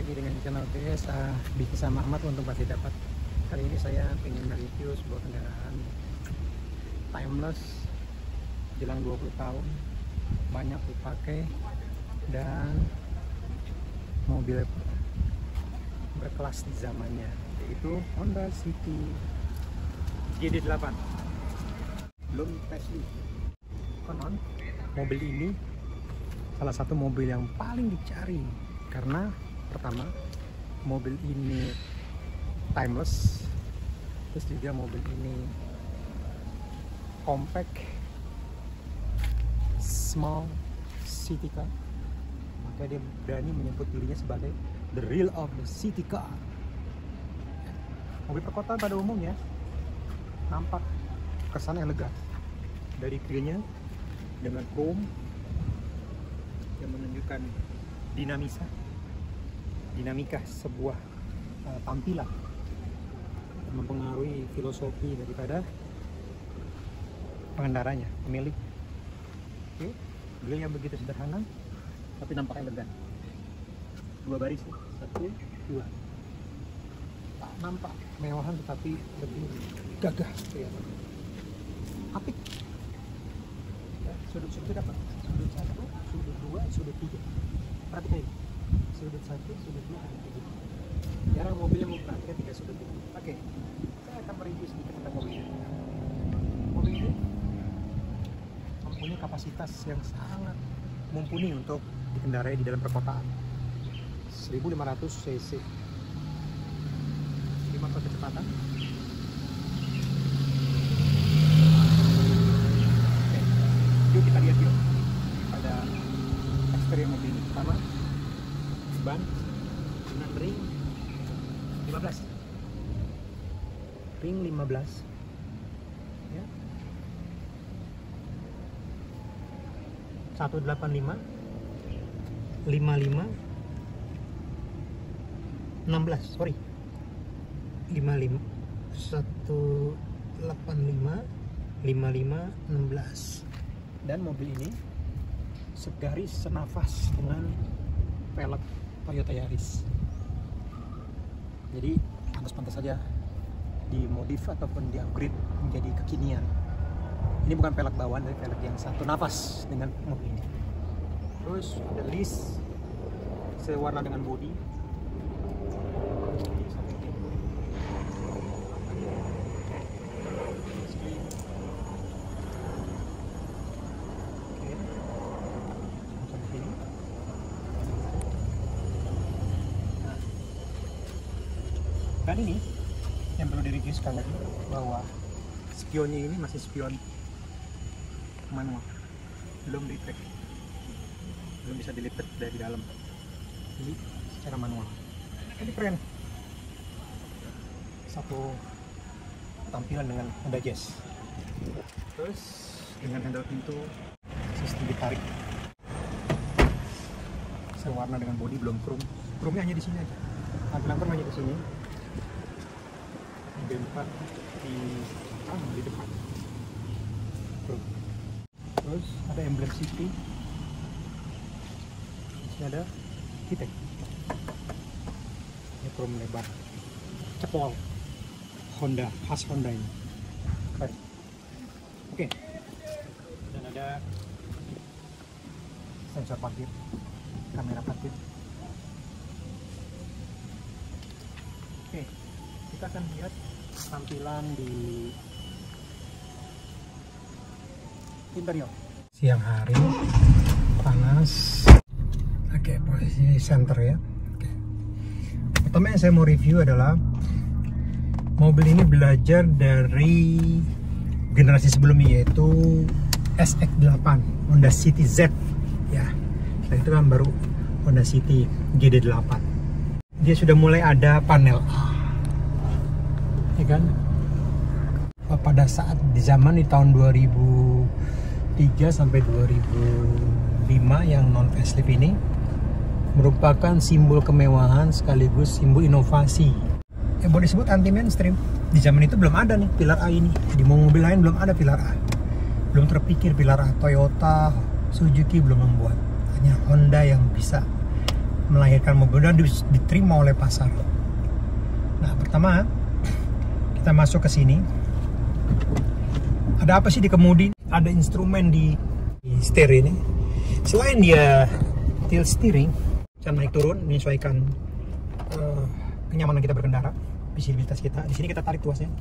lagi dengan channel BSA Bisnis sama Ahmad untuk pasti dapat. Kali ini saya ingin mereview sebuah kendaraan timeless, jelang 20 tahun, banyak dipakai dan mobil berkelas di zamannya, yaitu Honda City GD8. Belum facelift. Konon mobil ini salah satu mobil yang paling dicari karena pertama, mobil ini timeless, terus juga mobil ini compact, small city car, maka dia berani menyebut dirinya sebagai the real of the city car. Mobil perkotaan pada umumnya nampak kesan elegan dari grillnya dengan chrome yang menunjukkan dinamika sebuah tampilan, mempengaruhi filosofi daripada pengendaranya, pemilik. Oke, grill yang begitu sederhana tapi nampak elegan. Dua baris, satu, dua. Tak nampak mewahan tetapi lebih gagah, kelihatan apik. Ya, sudut-sudut dapat, sudut satu, sudut dua, sudut tiga. Perhatikan ini, sudut satu, sudut dua, sudut tiga. Jarang mobil yang memperhatikan tiga sudut ini. Oke, saya akan mereview sedikit tentang mobil ini. Mobil ini mempunyai kapasitas yang sangat mumpuni untuk dikendarai di dalam perkotaan. 1500 cc, 5 kecepatan. Oke, yuk kita lihat yuk pada eksterior mobil ini. Pertama, ban dengan ring 15, ring 15 ya, 185, 55, 16, sorry, 55, 185, 55, 16. Dan mobil ini segaris senafas dengan velg Toyota Yaris. Jadi pantas-pantas saja dimodif ataupun di-upgrade menjadi kekinian. Ini bukan velg bawaan, tapi velg yang satu nafas dengan mobil ini. Terus ada list sewarna dengan bodi. Dan ini yang perlu direview sekali lagi, bahwa spionnya ini masih spion manual, belum di track, belum bisa dilipat dari dalam, jadi secara manual. Ini keren, satu tampilan dengan Honda Jazz. Terus dengan handle pintu sistem ditarik, sewarna dengan bodi, belum chrome. Chrome-nya hanya di sini aja, lampu hanya di sini. Bemper di depan. Terus ada emblem City. Di sini ada VTEC. Ini chrome lebar, cepol Honda, khas Honda ini. Keren. Oke. Dan ada sensor parkir, kamera parkir. Oke, kita akan lihat tampilan di interior. Siang hari, panas. Oke, posisi center ya. Oke. Pertama yang saya mau review adalah mobil ini belajar dari generasi sebelumnya, yaitu SX8 Honda City Z ya. Nah, itu kan baru Honda City GD8. Dia sudah mulai ada panel A, ya kan? Pada saat di zaman di tahun 2003 sampai 2005 yang non facelift ini merupakan simbol kemewahan sekaligus simbol inovasi. Boleh disebut anti mainstream. Di zaman itu belum ada nih pilar A ini. Di mobil lain belum ada pilar A. Belum terpikir pilar A. Toyota, Suzuki belum membuat. Hanya Honda yang bisa melahirkan mobil dan diterima oleh pasar. Nah, pertama kita masuk ke sini. Ada apa sih di kemudi? Ada instrumen di setir ini. Selain dia tilt steering, bisa naik turun menyesuaikan kenyamanan kita berkendara, visibilitas kita. Di sini kita tarik tuasnya,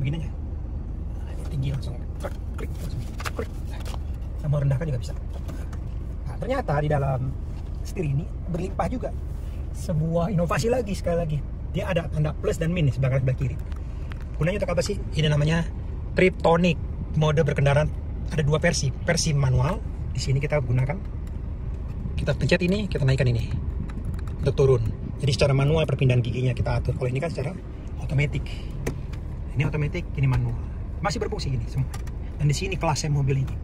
begini aja. Tinggi langsung, klik, langsung klik. Sama rendahkan juga bisa. Nah, ternyata di dalam setir ini berlimpah juga. Sebuah inovasi lagi, sekali lagi. Dia ada tanda plus dan minus sebelah kiri. Gunanya untuk apa sih? Ini namanya Triptonic. Mode berkendara ada dua versi. Versi manual, di sini kita gunakan. Kita pencet ini, kita naikkan ini untuk turun. Jadi secara manual perpindahan giginya kita atur. Kalau ini kan secara otomatis. Ini otomatis, ini manual. Masih berfungsi ini semua. Dan di sini kelasnya mobil ini.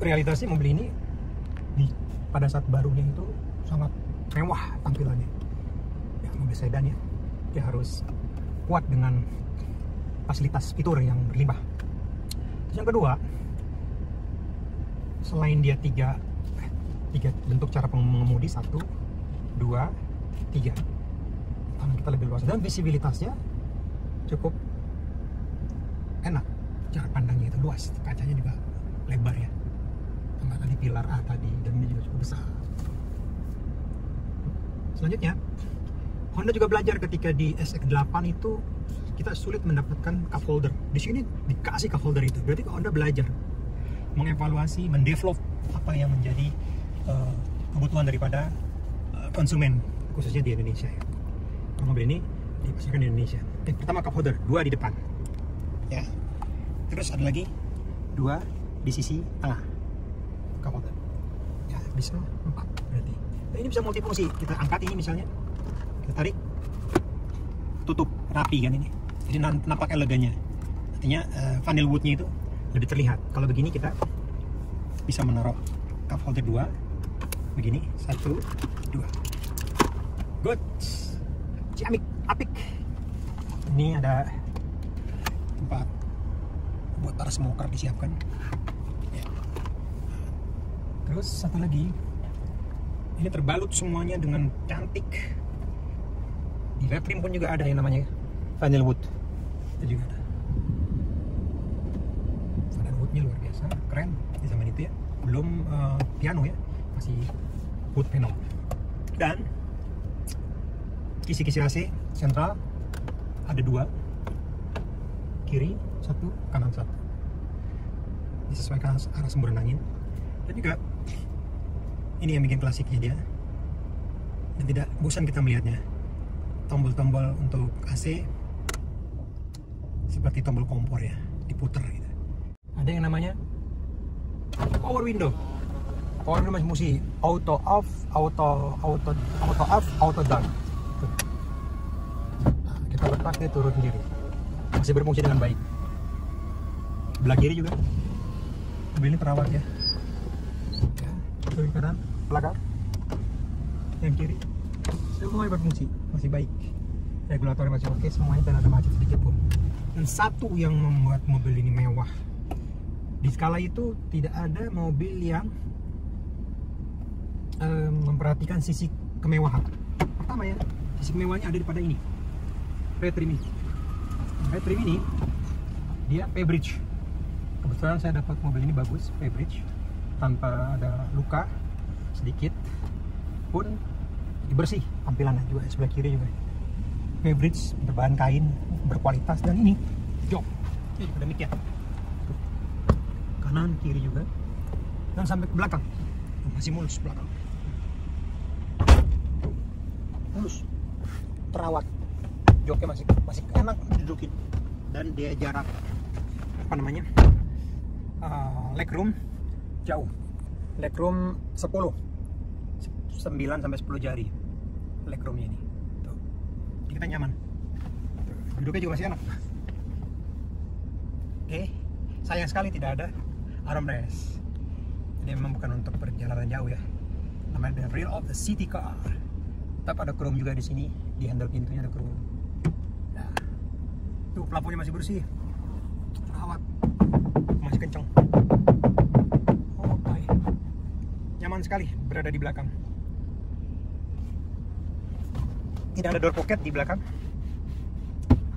Realitasnya mobil ini pada saat barunya itu sangat mewah tampilannya. Ya, mobil sedan ya. Dia harus kuat dengan fasilitas fitur yang berlimpah. Terus yang kedua, selain dia tiga bentuk cara mengemudi, 1, 2, 3, tangan kita lebih luas dan visibilitasnya cukup enak. Jarak pandangnya itu luas, kacanya juga lebar ya. Tambah tadi pilar A tadi, dan ini juga cukup besar. Selanjutnya, Honda juga belajar ketika di SX8 itu kita sulit mendapatkan cup holder. Di sini dikasih cup holder itu. Berarti Honda belajar mengevaluasi, mendevelop apa yang menjadi kebutuhan daripada konsumen, khususnya di Indonesia ya. Mobil ini dipasarkan di Indonesia. Pertama cup holder, 2 di depan ya. Terus ada lagi 2 di sisi tengah cup holder ya, bisa 4 berarti. Nah, ini bisa multifungsi. Kita angkat ini misalnya, kita tarik, tutup rapi kan ini. Jadi nampak elegannya. Artinya vinyl woodnya itu lebih terlihat. Kalau begini kita bisa menaruh cup holder 2 begini, 1, 2. Good, ciamik, apik. Ini ada tempat buat para smoker disiapkan ya. Terus satu lagi, ini terbalut semuanya dengan cantik. Di lap rim pun juga ada yang namanya vinyl wood. Itu juga ada. Vinyl woodnya luar biasa, keren di zaman itu ya. Belum piano ya, masih wood panel. Dan kisi-kisi AC sentral ada 2, kiri 1, kanan 1. Disesuaikan arah semburan angin. Dan juga ini yang bikin klasiknya dia, dan tidak bosan kita melihatnya. Tombol-tombol untuk AC seperti tombol kompor ya, diputer gitu. Ada yang namanya power window. Power window masih fungsi auto off, auto down. Nah, kita lepas dia turun sendiri. Masih berfungsi dengan baik. Sebelah kiri juga mobil ini terawat ya. Kiri kanan, belakang, yang kiri semuanya berfungsi, masih baik. Regulatornya masih oke, semuanya tidak ada macet sedikit pun. Dan satu yang membuat mobil ini mewah, di skala itu tidak ada mobil yang memperhatikan sisi kemewahan. Pertama ya, sisi kemewahnya ada pada ini, red trim ini. Red trim ini dia P-bridge. Kebetulan saya dapat mobil ini bagus, P-bridge, tanpa ada luka sedikit pun, bersih tampilannya juga. Sebelah kiri juga P-bridge berbahan kain berkualitas, dan ini jok ini juga demikian, kanan kiri juga, dan sampai ke belakang masih mulus. Belakang mulus, terawat, joknya masih enak didudukin, dan dia jarak apa namanya legroom jauh, legroom 9 sampai 10 jari legroomnya ini. Tuh. Kita nyaman, duduknya juga masih enak. Oke, sayang sekali tidak ada armrest. Ini memang bukan untuk perjalanan jauh ya. Namanya the real of the city car. Tetap ada chrome juga di sini, di handle pintunya ada chrome. Nah, tuh plafonnya masih bersih, terawat, masih kencang. Nyaman sekali berada di belakang. Tidak ada door pocket di belakang,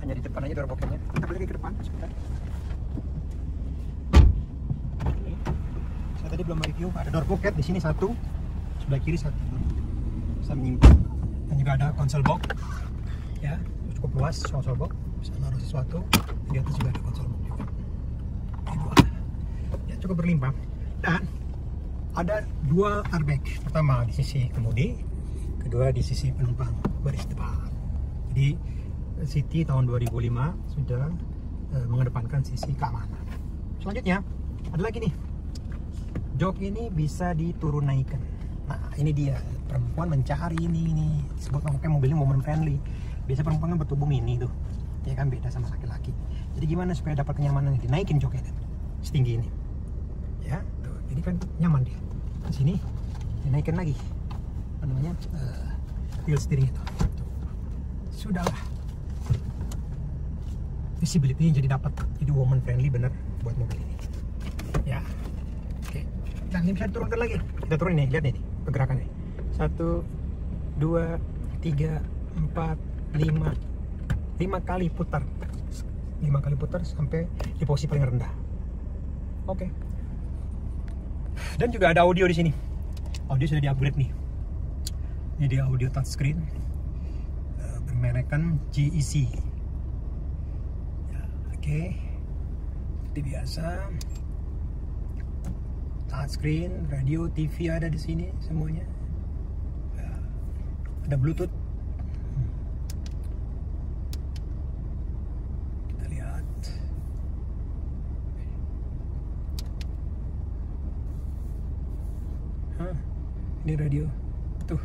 hanya di depan aja door pocketnya. Kita balik ke depan sebentar. Saya tadi belum review, ada door pocket di sini satu, sebelah kiri satu, bisa menyimpan. Dan juga ada console box, ya cukup luas console box, bisa naruh sesuatu. Di atas juga ada console box juga. Ini dua, ya cukup berlimpah. Dan ada dua airbag, pertama di sisi kemudi, kedua di sisi penumpang baris depan. Jadi City tahun 2005 sudah mengedepankan sisi keamanan. Selanjutnya ada lagi nih, jok ini bisa diturun naikkan. Nah ini dia, perempuan mencari ini disebut makanya mobilnya woman friendly. Biasa perempuan kan bertubuh mini tuh, ya kan, beda sama laki-laki. Jadi gimana supaya dapat kenyamanan, dinaikin joknya setinggi ini, ya tuh. Jadi kan nyaman dia. Di sini dinaikin lagi, apa namanya, wheel steering itu. Sudahlah, visibility yang jadi dapat, jadi woman friendly bener buat mobil ini, ya. Oke, dan ini bisa diturunkan lagi. Kita turun nih, lihat nih pergerakan nih. 1, 2, 3, 4, 5 kali putar. 5 kali putar sampai di posisi paling rendah. Oke. Dan juga ada audio di sini. Audio sudah di-upgrade nih. Ini dia audio touchscreen bermerekkan GEC. Ya, oke. Seperti biasa. Touchscreen, radio, TV ada di sini semuanya. Ya, ada Bluetooth. Kita lihat. Ini radio. Tuh.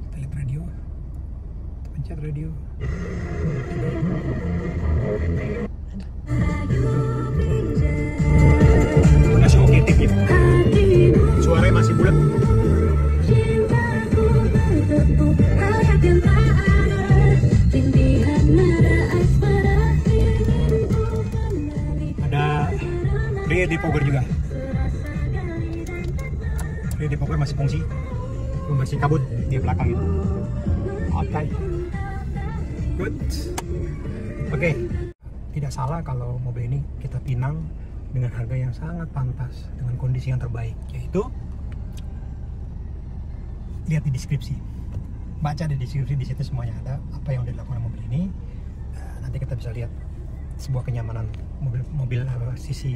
Kita lihat radio. Kita pencet radio. Masih oke tipnya. Suaranya masih bulat. Ada rear defogger juga. Rear defogger masih fungsi, membersih kabut di belakang itu. Oke, good. Oke, tidak salah kalau mobil ini kita pinang dengan harga yang sangat pantas, dengan kondisi yang terbaik, yaitu lihat di deskripsi, baca di deskripsi, di situ semuanya ada apa yang udah dilakukan mobil ini. Nanti kita bisa lihat sebuah kenyamanan mobil sisi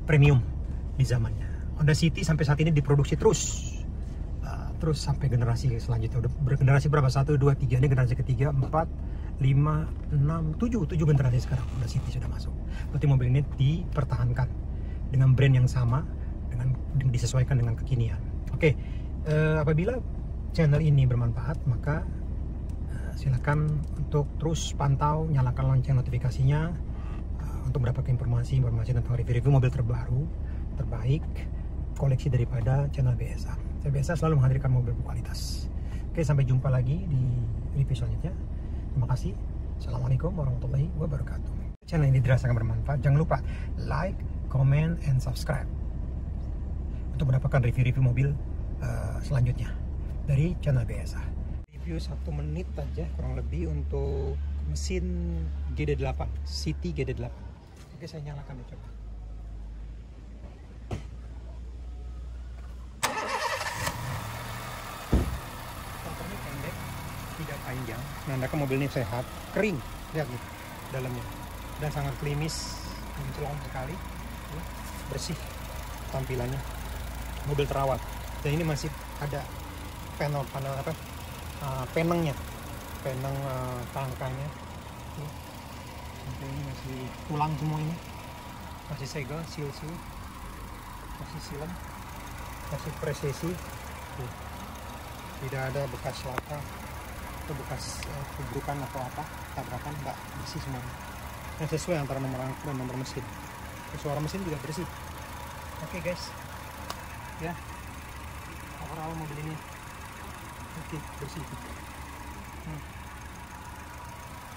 premium di zamannya. Honda City sampai saat ini diproduksi terus sampai generasi selanjutnya. Udah bergenerasi berapa? 1, 2, 3, ini generasi ketiga, 4, 5, 6, 7 generasi sekarang Honda City sudah masuk. Berarti mobil ini dipertahankan dengan brand yang sama, dengan disesuaikan dengan kekinian. Oke, apabila channel ini bermanfaat, maka silakan untuk terus pantau, nyalakan lonceng notifikasinya untuk mendapatkan informasi tentang review mobil terbaru, terbaik, koleksi daripada channel BSA. Saya biasa selalu menghadirkan mobil berkualitas. Oke, sampai jumpa lagi di review selanjutnya. Terima kasih. Assalamualaikum warahmatullahi wabarakatuh. Channel ini dirasakan bermanfaat. Jangan lupa like, comment, and subscribe untuk mendapatkan review-review mobil selanjutnya dari channel BSA. Review 1 menit aja kurang lebih untuk mesin GD8, City GD8. Oke, saya nyalakan ya, coba. Motornya pendek, tidak panjang, menandakan mobil ini sehat, kering, lihat nih dalamnya, dan sangat klimis, mencolong sekali, bersih tampilannya, mobil terawat. Dan ini masih ada panel apa, penengnya, peneng tangkanya, sampai ini masih tulang semua, ini masih segel, seal, masih silam, masih presisi. Tidak ada bekas laka atau bekas kubrukan atau apa, tabrakan, enggak, bersih semuanya. Yang sesuai antara nomor angkut dan nomor mesin. Suara mesin juga bersih. Oke, guys, ya, overall mobil ini oke, bersih.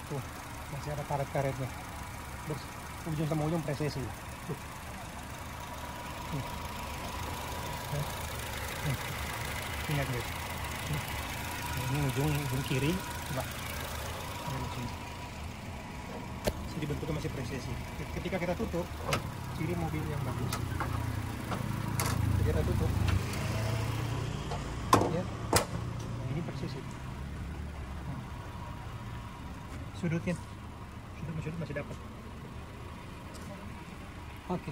Tuh, masih ada karet-karetnya, bersih, ujung sama ujung presisi. Ingat, guys. Ini ujung kiri, coba. Jadi bentuknya masih presisi. Ketika kita tutup, ciri mobil yang bagus. Jadi kita tutup, ya. Nah, ini presisi. Sudut masih dapat. Oke.